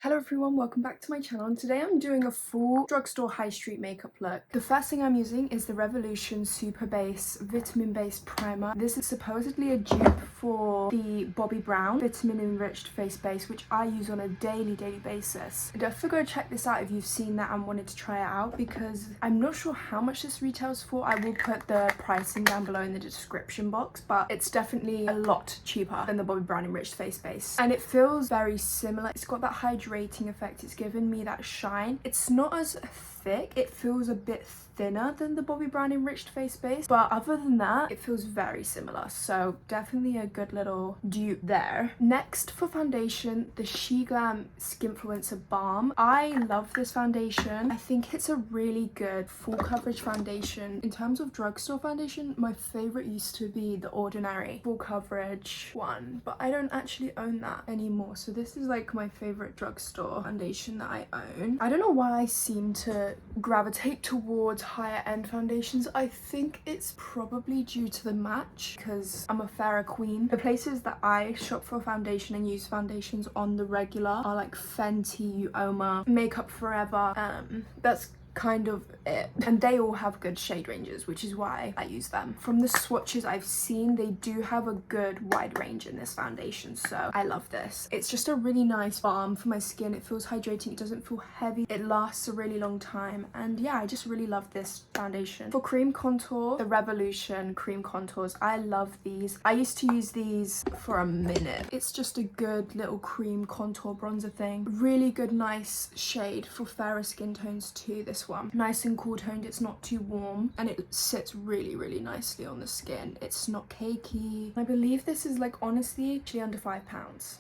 Hello everyone, welcome back to my channel, and today I'm doing a full drugstore high street makeup look. The first thing I'm using is the Revolution Super Base Vitamin Base Primer. This is supposedly a dupe for the Bobbi Brown Vitamin Enriched Face Base, which I use on a daily basis. Definitely go check this out if you've seen that and wanted to try it out, because I'm not sure how much this retails for. I will put the pricing down below in the description box, but it's definitely a lot cheaper than the Bobbi Brown Enriched Face Base. And it feels very similar. It's got that hydrating effect. It's given me that shine. It's not as thick. It feels a bit thinner than the Bobbi Brown Enriched Face Base, but other than that, it feels very similar. So definitely a good little dupe there. Next for foundation, the sheglam Skinfluencer Balm. I love this foundation. I think it's a really good full coverage foundation. In terms of drugstore foundation, my favorite used to be the Ordinary full coverage one, but I don't actually own that anymore. So this is like my favorite drugstore foundation that I own. I don't know why I seem to gravitate towards higher end foundations. I think it's probably due to the match, because I'm a fairer queen. The places that I shop for foundation and use foundations on the regular are like Fenty, Uoma, Makeup Forever. That's kind of it, and they all have good shade ranges, which is why I use them. From the swatches I've seen, they do have a good wide range in this foundation, so I love this. It's just a really nice balm for my skin. It feels hydrating, it doesn't feel heavy, it lasts a really long time, and yeah, I just really love this foundation. For cream contour, the Revolution cream contours, I love these. I used to use these for a minute. It's just a good little cream contour bronzer thing. Really good, nice shade for fairer skin tones too, this one. Nice and cool toned, it's not too warm, and it sits really nicely on the skin. It's not cakey. I believe this is like honestly actually under £5.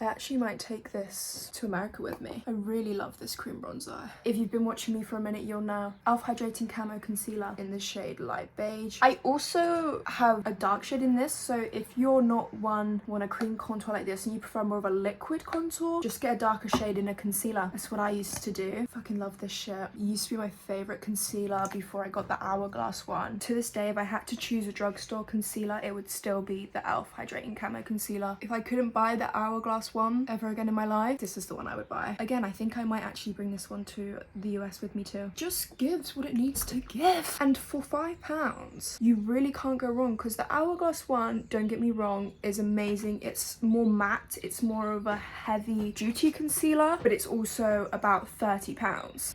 I actually might take this to America with me. I really love this cream bronzer. If you've been watching me for a minute, you'll know. e.l.f. Hydrating Camo Concealer in the shade Light Beige. I also have a dark shade in this, so if you're not want a cream contour like this and you prefer more of a liquid contour, just get a darker shade in a concealer. That's what I used to do. Fucking love this shit. It used to be my favorite concealer before I got the Hourglass one. To this day, if I had to choose a drugstore concealer, it would still be the e.l.f. Hydrating Camo Concealer. If I couldn't buy the Hourglass one ever again in my life, this is the one I would buy. Again, I think I might actually bring this one to the US with me too. Just gives what it needs to give. And for £5, you really can't go wrong, because the Hourglass one, don't get me wrong, is amazing. It's more matte, it's more of a heavy duty concealer, but it's also about £30.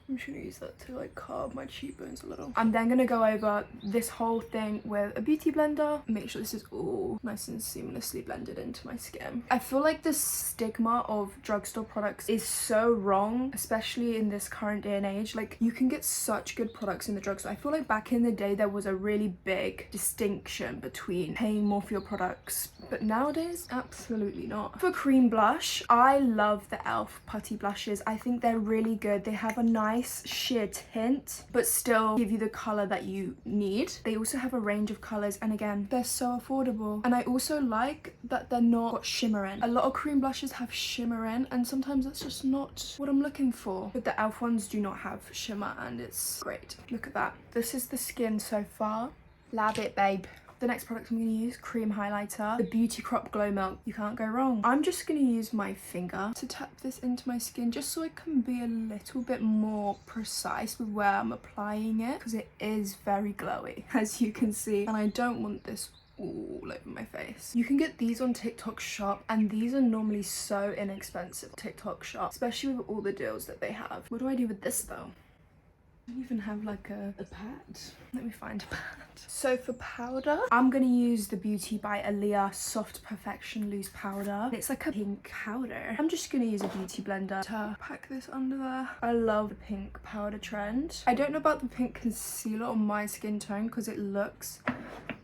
I'm just gonna use that to like carve my cheekbones a little. I'm then gonna go over this whole thing with a beauty blender. Make sure this is all nice and seamlessly blended into my skin. I feel like the stigma of drugstore products is so wrong, especially in this current day and age. Like, you can get such good products in the drugstore. I feel like back in the day there was a really big distinction between paying more for your products, but nowadays absolutely not. For cream blush, I love the e.l.f. putty blushes. I think they're really good. They have a nice sheer tint but still give you the color that you need. They also have a range of colors, and again, they're so affordable. And I also like that they're not got shimmer in. A lot of cream blushes have shimmer in, and sometimes that's just not what I'm looking for. But the e.l.f. ones do not have shimmer, and it's great. Look at that. This is the skin so far. Love it, babe. The next product I'm going to use, cream highlighter, the Beauty Crop Glow Milk. You can't go wrong. I'm just going to use my finger to tap this into my skin, just so I can be a little bit more precise with where I'm applying it, because it is very glowy, as you can see, and I don't want this all over my face. You can get these on TikTok Shop, and these are normally so inexpensive. TikTok Shop, especially with all the deals that they have. What do I do with this though? I don't even have like a pad. Let me find a pad. So for powder, I'm gonna use the Beauty by Aliyah Soft Perfection Loose Powder. It's like a pink powder. I'm just gonna use a beauty blender to pack this under there. I love the pink powder trend. I don't know about the pink concealer on my skin tone, because it looks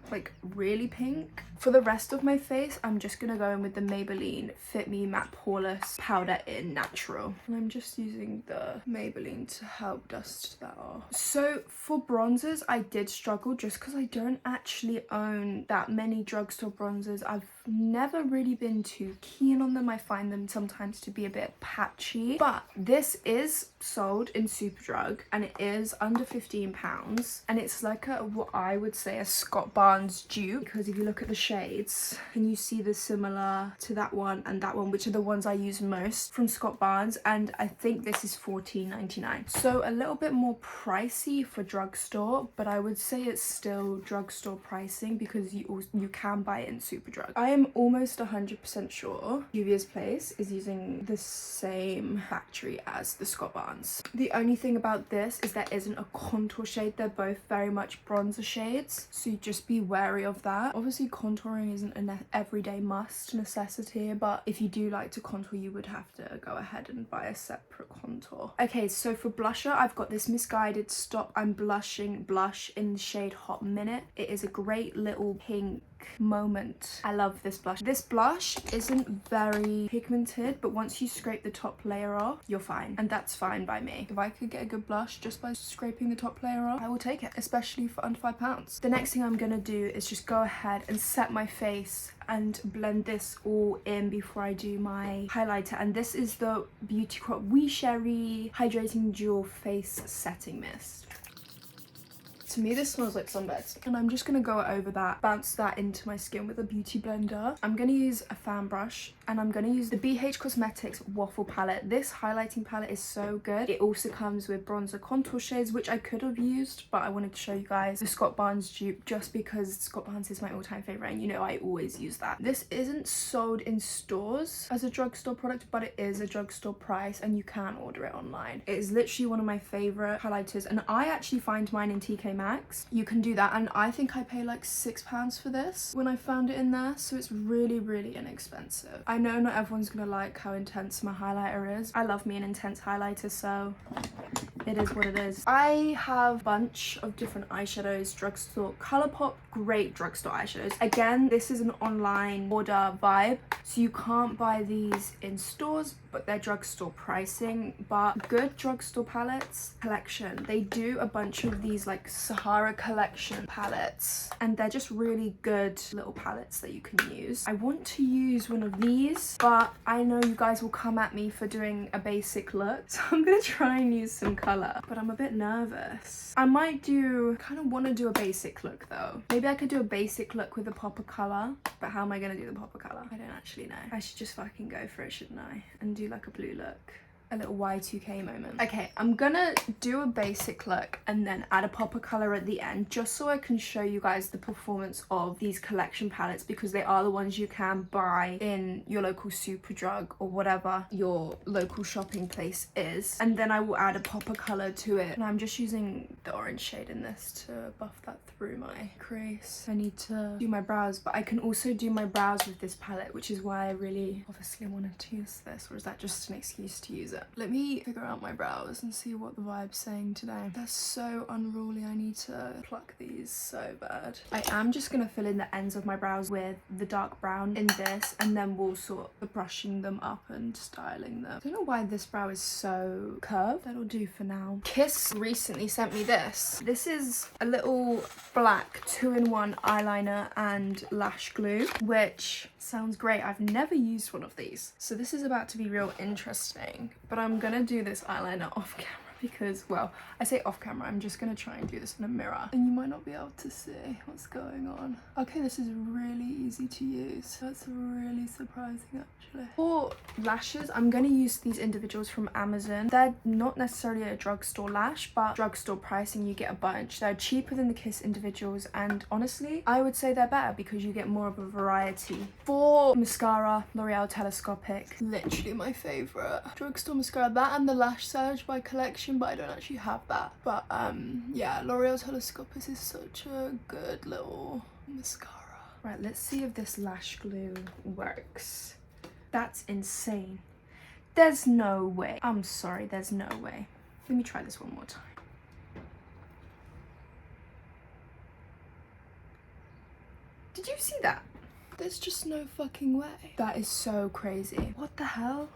like really pink. For the rest of my face, I'm just gonna go in with the Maybelline Fit Me Matte Poreless Powder in Natural, and I'm just using the Maybelline to help dust that off. So for bronzers, I did struggle just because I don't actually own that many drugstore bronzers. I've never really been too keen on them. I find them sometimes to be a bit patchy, but this is sold in Superdrug and it is under £15, and it's like a, what I would say, a Scott Barnes dupe, because if you look at the shades and you see the similar to that one and that one, which are the ones I use most from Scott Barnes, and I think this is $14.99, so a little bit more pricey for drugstore, but I would say it's still drugstore pricing because you can buy it in Superdrug. I am almost 100% sure Juvia's Place is using the same factory as the Scott Barnes. The only thing about this is there isn't a contour shade. They're both very much bronzer shades, so you just be wary of that. Obviously contouring isn't an everyday must necessity, but if you do like to contour, you would have to go ahead and buy a separate contour. Okay, so for blusher, I've got this Misguided Stop I'm Blushing blush in the shade Hot Minute. It is a great little pink moment. I love this blush. This blush isn't very pigmented, but once you scrape the top layer off, you're fine, and that's fine by me. If I could get a good blush just by scraping the top layer off, I will take it, especially for under £5. The next thing I'm gonna do is just go ahead and set my face and blend this all in before I do my highlighter, and this is the Beauty Crop Wee Sherry Hydrating Dual Face Setting Mist. To me, this smells like sunbeds, and I'm just gonna go over that, bounce that into my skin with a beauty blender. I'm gonna use a fan brush, and I'm gonna use the BH Cosmetics Waffle palette. This highlighting palette is so good. It also comes with bronzer contour shades, which I could have used, but I wanted to show you guys the Scott Barnes dupe just because Scott Barnes is my all-time favorite, and you know I always use that. This isn't sold in stores as a drugstore product, but it is a drugstore price, and you can order it online. It is literally one of my favorite highlighters, and I actually find mine in TK Maxx. You can do that, and I think I paid like £6 for this when I found it in there, so it's really, really inexpensive. I know not everyone's gonna like how intense my highlighter is. I love me an intense highlighter, so it is what it is. I have a bunch of different eyeshadows, drugstore, Colourpop, great drugstore eyeshadows. Again, this is an online order vibe, so you can't buy these in stores, but they're drugstore pricing. But good drugstore palettes collection, they do a bunch of these like Sahara collection palettes, and they're just really good little palettes that you can use. I want to use one of these, but I know you guys will come at me for doing a basic look, so I'm gonna try and use some color, but I'm a bit nervous. I might kind of want to do a basic look though. Maybe I could do a basic look with a pop of color, but how am I gonna do the pop of color? I don't actually know. I should just fucking go for it, shouldn't I? And do like a blue look. A little Y2K moment. Okay, I'm gonna do a basic look and then add a pop of color at the end, just so I can show you guys the performance of these collection palettes, because they are the ones you can buy in your local Superdrug or whatever your local shopping place is. And then I will add a pop of color to it, and I'm just using the orange shade in this to buff that through my crease. I need to do my brows, but I can also do my brows with this palette, which is why I really obviously wanted to use this, or is that just an excuse to use it? Let me figure out my brows and see what the vibe's saying today. They're so unruly. I need to pluck these so bad. I am just gonna fill in the ends of my brows with the dark brown in this, and then we'll sort of brushing them up and styling them. I don't know why this brow is so curved. That'll do for now. Kiss recently sent me this. This is a little black 2-in-1 eyeliner and lash glue, which sounds great. I've never used one of these, so this is about to be real interesting. But I'm gonna do this eyeliner off camera because, well, I say off camera, I'm just gonna try and do this in a mirror, and you might not be able to see what's going on. Okay, this is really easy to use. That's really surprising actually. For lashes, I'm gonna use these individuals from Amazon. They're not necessarily a drugstore lash, but drugstore pricing, you get a bunch. They're cheaper than the Kiss individuals, and honestly, I would say they're better because you get more of a variety. For mascara, L'Oreal Telescopic, literally my favorite drugstore mascara. That and the Lash Surge by Collection, but I don't actually have that. But yeah, L'Oreal Telescopic is such a good little mascara. Right, let's see if this lash glue works. That's insane. There's no way. I'm sorry, there's no way. Let me try this one more time. Did you see that? There's just no fucking way. That is so crazy. What the hell?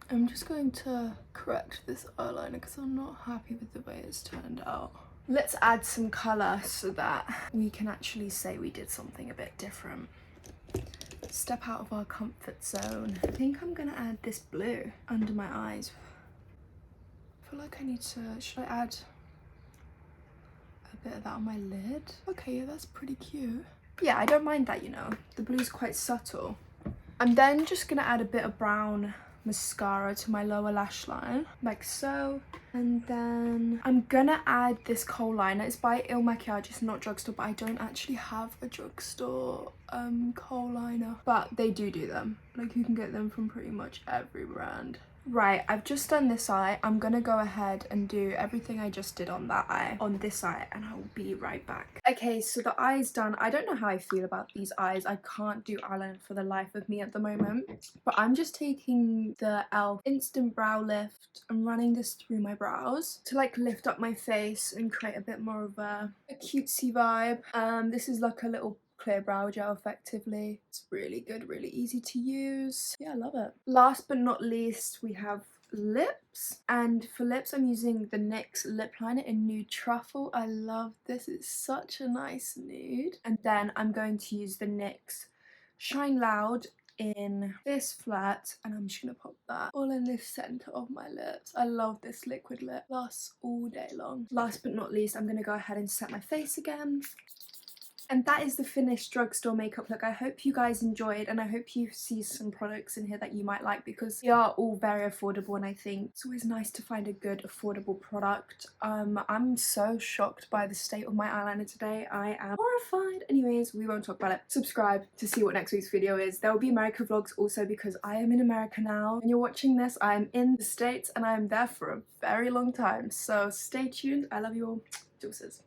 I'm just going to correct this eyeliner because I'm not happy with the way it's turned out. Let's add some colour so that we can actually say we did something a bit different. Step out of our comfort zone. I think I'm gonna add this blue under my eyes. I feel like I need to, should I add a bit of that on my lid? Okay, yeah, that's pretty cute. Yeah, I don't mind that, you know. The blue's quite subtle. I'm then just gonna add a bit of brown mascara to my lower lash line, like so. And then I'm gonna add this kohl liner. It's by Il Makiage, it's not drugstore, but I don't actually have a drugstore kohl liner. But they do them. Like, you can get them from pretty much every brand. Right, I've just done this eye. I'm gonna go ahead and do everything I just did on that eye, on this eye, and I'll be right back. Okay, so the eye's done. I don't know how I feel about these eyes. I can't do eyeliner for the life of me at the moment, but I'm just taking the e.l.f. Instant Brow Lift and running this through my brows to like lift up my face and create a bit more of a cutesy vibe. This is like a little clear brow gel effectively. It's really good, really easy to use. Yeah, I love it. Last but not least, we have lips, and for lips I'm using the NYX lip liner in Nude Truffle. I love this, it's such a nice nude. And then I'm going to use the NYX Shine Loud in this flirt, and I'm just gonna pop that all in this center of my lips. I love this liquid lip, lasts all day long. Last but not least, I'm gonna go ahead and set my face again. And that is the finished drugstore makeup look. I hope you guys enjoyed, and I hope you see some products in here that you might like, because they are all very affordable, and I think it's always nice to find a good affordable product. I'm so shocked by the state of my eyeliner today. I am horrified. Anyways, we won't talk about it. Subscribe to see what next week's video is. There will be America vlogs also, because I am in America now. When you're watching this, I am in the States and I am there for a very long time. So stay tuned. I love you all. Deuces.